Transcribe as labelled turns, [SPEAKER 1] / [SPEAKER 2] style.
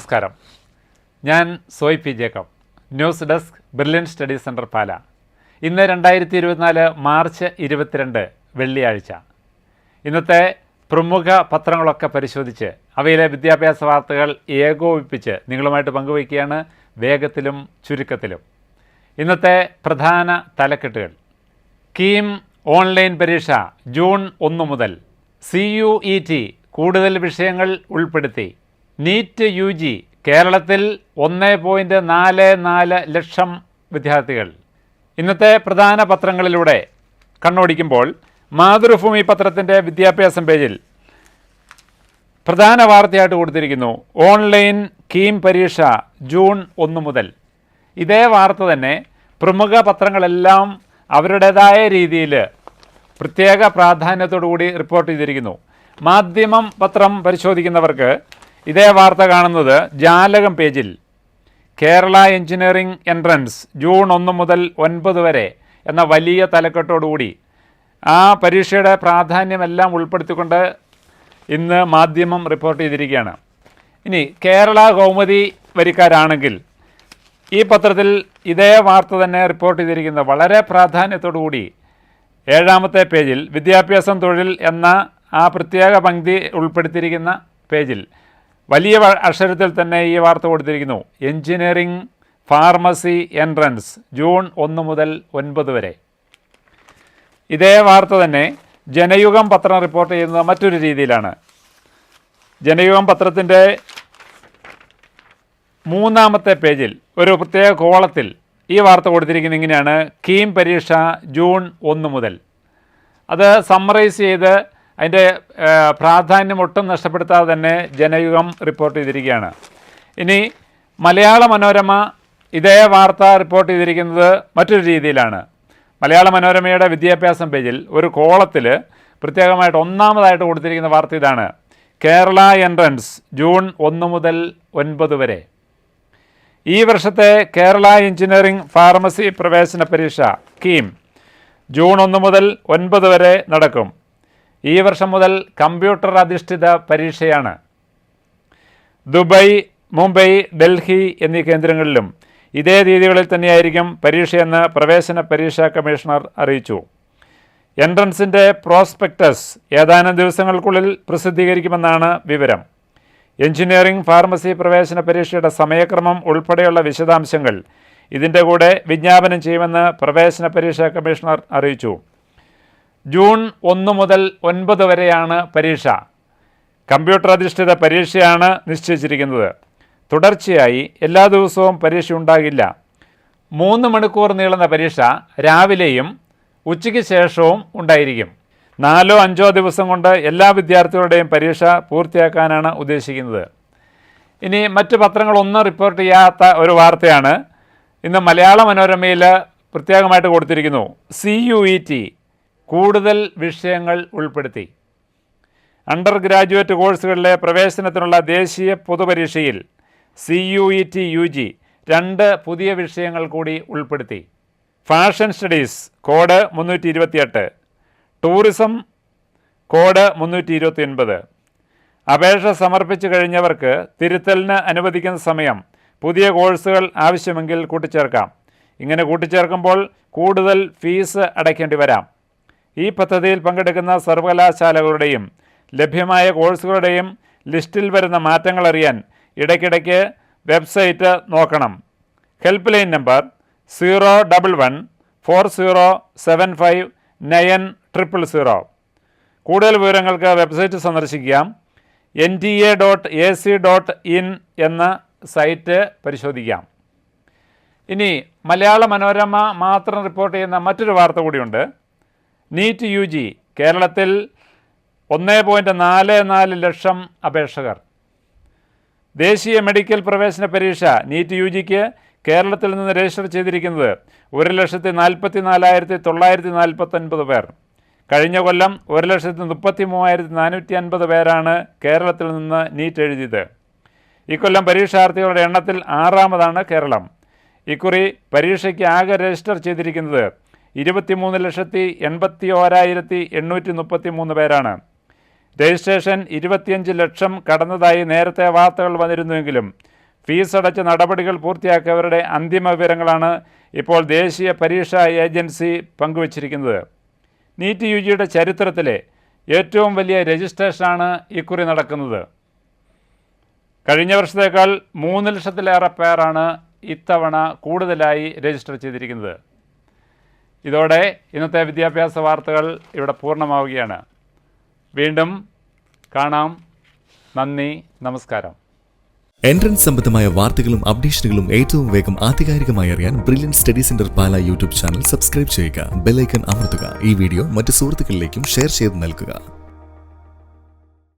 [SPEAKER 1] നമസ്കാരം. ഞാൻ Soy P Jacob, news desk, brilliant study centre Pala. ഇന്ന് 2024 മാർച്ച് 22 വെള്ളിയാഴ്ച. ഇന്നത്തെ പ്രമുഖ പത്രങ്ങളൊക്കെ പരിശോധിച്ച് അവയിലെ വിദ്യാഭ്യാസ വാർത്തകൾ ഏകോപിപ്പിച്ച് നിങ്ങളുമായിട്ട് പങ്കുവയ്ക്കുകയാണ്, വേഗത്തിലും ചുരുക്കത്തിലും. ഇന്നത്തെ പ്രധാന തലക്കെട്ടുകൾ: കീം ഓൺലൈൻ പരീക്ഷ ജൂൺ 1 മുതൽ, CUET കൂടുതൽ വിഷയങ്ങൾ ഉൾപ്പെടുത്തി, നീറ്റ് UG കേരളത്തിൽ 1.44 ലക്ഷം വിദ്യാർത്ഥികൾ. ഇന്നത്തെ പ്രധാന പത്രങ്ങളിലൂടെ കണ്ണോടിക്കുമ്പോൾ മാതൃഭൂമി പത്രത്തിൻ്റെ വിദ്യാഭ്യാസം പേജിൽ പ്രധാന വാർത്തയായിട്ട് കൊടുത്തിരിക്കുന്നു, ഓൺലൈൻ കീം പരീക്ഷ ജൂൺ 1 മുതൽ. ഇതേ വാർത്ത തന്നെ പ്രമുഖ പത്രങ്ങളെല്ലാം അവരുടേതായ രീതിയിൽ പ്രത്യേക പ്രാധാന്യത്തോടു കൂടി റിപ്പോർട്ട് ചെയ്തിരിക്കുന്നു. മാധ്യമം പത്രം പരിശോധിക്കുന്നവർക്ക് ഇതേ വാർത്ത കാണുന്നത് ജാലകം പേജിൽ. കേരള എഞ്ചിനീയറിംഗ് എൻട്രൻസ് ജൂൺ 1 മുതൽ 9 വരെ എന്ന വലിയ തലക്കെട്ടോടുകൂടി ആ പരീക്ഷയുടെ പ്രാധാന്യമെല്ലാം ഉൾപ്പെടുത്തിക്കൊണ്ട് ഇന്ന് മാധ്യമം റിപ്പോർട്ട് ചെയ്തിരിക്കുകയാണ്. ഇനി കേരള കൗമുദി വരിക്കാരാണെങ്കിൽ ഈ പത്രത്തിൽ ഇതേ വാർത്ത തന്നെ റിപ്പോർട്ട് ചെയ്തിരിക്കുന്നത് വളരെ പ്രാധാന്യത്തോടുകൂടി 7ാമത്തെ പേജിൽ വിദ്യാഭ്യാസം തൊഴിൽ എന്ന ആ പ്രത്യേക പങ്ക്തി ഉൾപ്പെടുത്തിയിരിക്കുന്ന പേജിൽ വലിയ അക്ഷരത്തിൽ തന്നെ ഈ വാർത്ത കൊടുത്തിരിക്കുന്നു, എഞ്ചിനീയറിംഗ് ഫാർമസി എൻട്രൻസ് ജൂൺ 1 മുതൽ 9 വരെ. ഇതേ വാർത്ത തന്നെ ജനയുഗം പത്രം റിപ്പോർട്ട് ചെയ്യുന്നത് മറ്റൊരു രീതിയിലാണ്. ജനയുഗം പത്രത്തിൻ്റെ 3ാമത്തെ പേജിൽ ഒരു പ്രത്യേക കോളത്തിൽ ഈ വാർത്ത കൊടുത്തിരിക്കുന്നത് ഇങ്ങനെയാണ്, കീം പരീക്ഷ ജൂൺ 1 മുതൽ. അത് സമ്മറൈസ് ചെയ്ത് അതിൻ്റെ പ്രാധാന്യം ഒട്ടും നഷ്ടപ്പെടുത്താതെ തന്നെ ജനയുഗം റിപ്പോർട്ട് ചെയ്തിരിക്കുകയാണ്. ഇനി മലയാള മനോരമ ഇതേ വാർത്ത റിപ്പോർട്ട് ചെയ്തിരിക്കുന്നത് മറ്റൊരു രീതിയിലാണ്. മലയാള മനോരമയുടെ വിദ്യാഭ്യാസം പേജിൽ ഒരു കോളത്തിൽ പ്രത്യേകമായിട്ട് 1ാമതായിട്ട് കൊടുത്തിരിക്കുന്ന വാർത്ത ഇതാണ്, കേരള എൻട്രൻസ് ജൂൺ 1 മുതൽ 9 വരെ. ഈ വർഷത്തെ കേരള എഞ്ചിനീയറിംഗ് ഫാർമസി പ്രവേശന പരീക്ഷ കീം ജൂൺ 1 മുതൽ 9 വരെ നടക്കും. ഈ വർഷം മുതൽ കമ്പ്യൂട്ടർ അധിഷ്ഠിത പരീക്ഷയാണ്. ദുബായ്, മുംബൈ, ഡൽഹി എന്നീ കേന്ദ്രങ്ങളിലും ഇതേ രീതികളിൽ തന്നെയായിരിക്കും പരീക്ഷയെന്ന് പ്രവേശന പരീക്ഷാ കമ്മീഷണർ അറിയിച്ചു. എൻട്രൻസിൻ്റെ പ്രോസ്പെക്ടസ് ഏതാനും ദിവസങ്ങൾക്കുള്ളിൽ പ്രസിദ്ധീകരിക്കുമെന്നാണ് വിവരം. എഞ്ചിനീയറിംഗ് ഫാർമസി പ്രവേശന പരീക്ഷയുടെ സമയക്രമം ഉൾപ്പെടെയുള്ള വിശദാംശങ്ങൾ ഇതിൻ്റെ കൂടെ വിജ്ഞാപനം ചെയ്യുമെന്ന് പ്രവേശന പരീക്ഷാ കമ്മീഷണർ അറിയിച്ചു. ജൂൺ 1 മുതൽ 9 വരെയാണ് പരീക്ഷ. കമ്പ്യൂട്ടർ അധിഷ്ഠിത പരീക്ഷയാണ് നിശ്ചയിച്ചിരിക്കുന്നത്. തുടർച്ചയായി എല്ലാ ദിവസവും പരീക്ഷ ഉണ്ടാകില്ല. 3 മണിക്കൂർ നീളുന്ന പരീക്ഷ രാവിലെയും ഉച്ചയ്ക്ക് ശേഷവും ഉണ്ടായിരിക്കും. 4-5 ദിവസം കൊണ്ട് എല്ലാ വിദ്യാർത്ഥികളുടെയും പരീക്ഷ പൂർത്തിയാക്കാനാണ് ഉദ്ദേശിക്കുന്നത്. ഇനി മറ്റ് പത്രങ്ങളൊന്നും റിപ്പോർട്ട് ചെയ്യാത്ത ഒരു വാർത്തയാണ് ഇന്ന് മലയാള മനോരമയിൽ പ്രത്യേകമായിട്ട് കൊടുത്തിരിക്കുന്നു, CUET കൂടുതൽ വിഷയങ്ങൾ ഉൾപ്പെടുത്തി. അണ്ടർ ഗ്രാജുവേറ്റ് കോഴ്സുകളിലെ പ്രവേശനത്തിനുള്ള ദേശീയ പൊതുപരീക്ഷയിൽ CUET UG 2 പുതിയ വിഷയങ്ങൾ കൂടി ഉൾപ്പെടുത്തി. Fashion studies code 328, tourism code 329. അപേക്ഷ സമർപ്പിച്ചു കഴിഞ്ഞവർക്ക് തിരുത്തലിന് അനുവദിക്കുന്ന സമയം പുതിയ കോഴ്സുകൾ ആവശ്യമെങ്കിൽ കൂട്ടിച്ചേർക്കാം. ഇങ്ങനെ കൂട്ടിച്ചേർക്കുമ്പോൾ കൂടുതൽ ഫീസ് അടയ്ക്കേണ്ടി വരാം. ഈ പദ്ധതിയിൽ പങ്കെടുക്കുന്ന സർവകലാശാലകളുടെയും ലഭ്യമായ കോഴ്സുകളുടെയും ലിസ്റ്റിൽ വരുന്ന മാറ്റങ്ങൾ അറിയാൻ ഇടയ്ക്കിടയ്ക്ക് വെബ്സൈറ്റ് നോക്കണം. Help line number 011-4075-9000. കൂടുതൽ വിവരങ്ങൾക്ക് വെബ്സൈറ്റ് സന്ദർശിക്കുക. nta.ac.in എന്ന സൈറ്റ് പരിശോധിക്കാം. ഇനി മലയാള മനോരമ മാത്രം റിപ്പോർട്ട് ചെയ്യുന്ന മറ്റൊരു വാർത്ത കൂടിയുണ്ട്. നീറ്റ് UG കേരളത്തിൽ 1.44 ലക്ഷം അപേക്ഷകർ. ദേശീയ മെഡിക്കൽ പ്രവേശന പരീക്ഷ നീറ്റ് UGക്ക് കേരളത്തിൽ നിന്ന് രജിസ്റ്റർ ചെയ്തിരിക്കുന്നത് 1,44,949 പേർ. കഴിഞ്ഞ കൊല്ലം 1,33,450 പേരാണ് കേരളത്തിൽ നിന്ന് നീറ്റ് എഴുതിയത്. ഇക്കൊല്ലം പരീക്ഷാർത്ഥികളുടെ എണ്ണത്തിൽ 6ാമതാണ് കേരളം. ഇക്കുറി പരീക്ഷയ്ക്ക് ആകെ രജിസ്റ്റർ ചെയ്തിരിക്കുന്നത് 23,81,833 പേരാണ്. രജിസ്ട്രേഷൻ 25 ലക്ഷം കടന്നതായി നേരത്തെ വാർത്തകൾ വന്നിരുന്നുവെങ്കിലും ഫീസ് അടച്ച നടപടികൾ പൂർത്തിയാക്കിയവരുടെ അന്തിമ വിവരങ്ങളാണ് ഇപ്പോൾ ദേശീയ പരീക്ഷാ ഏജൻസി പങ്കുവച്ചിരിക്കുന്നത്. നീറ്റ് യുജിയുടെ ചരിത്രത്തിലെ ഏറ്റവും വലിയ രജിസ്ട്രേഷനാണ് ഇക്കുറി നടക്കുന്നത്. കഴിഞ്ഞ വർഷത്തേക്കാൾ 3 ലക്ഷത്തിലേറെ പേരാണ് ഇത്തവണ കൂടുതലായി രജിസ്റ്റർ ചെയ്തിരിക്കുന്നത്. ഇതോടെ ഇന്നത്തെ വിദ്യാഭ്യാസ വാർത്തകൾ ഇവിടെ പൂർണ്ണമാവുകയാണ്. വീണ്ടും കാണാം. നന്ദി, നമസ്കാരം.
[SPEAKER 2] എൻട്രൻസ് സംബന്ധമായ വാർത്തകളും അപ്ഡേഷനുകളും ഏറ്റവും വേഗം ആധികാരികമായി അറിയാൻ ബ്രില്യൻറ്റ് സ്റ്റഡി സെന്റർ പാല യൂട്യൂബ് ചാനൽ സബ്സ്ക്രൈബ് ചെയ്യുക. ബെൽ ഐക്കൺ അമർത്തുക. ഈ വീഡിയോ മറ്റ് സുഹൃത്തുക്കളിലേക്കും ഷെയർ ചെയ്ത് നൽകുക.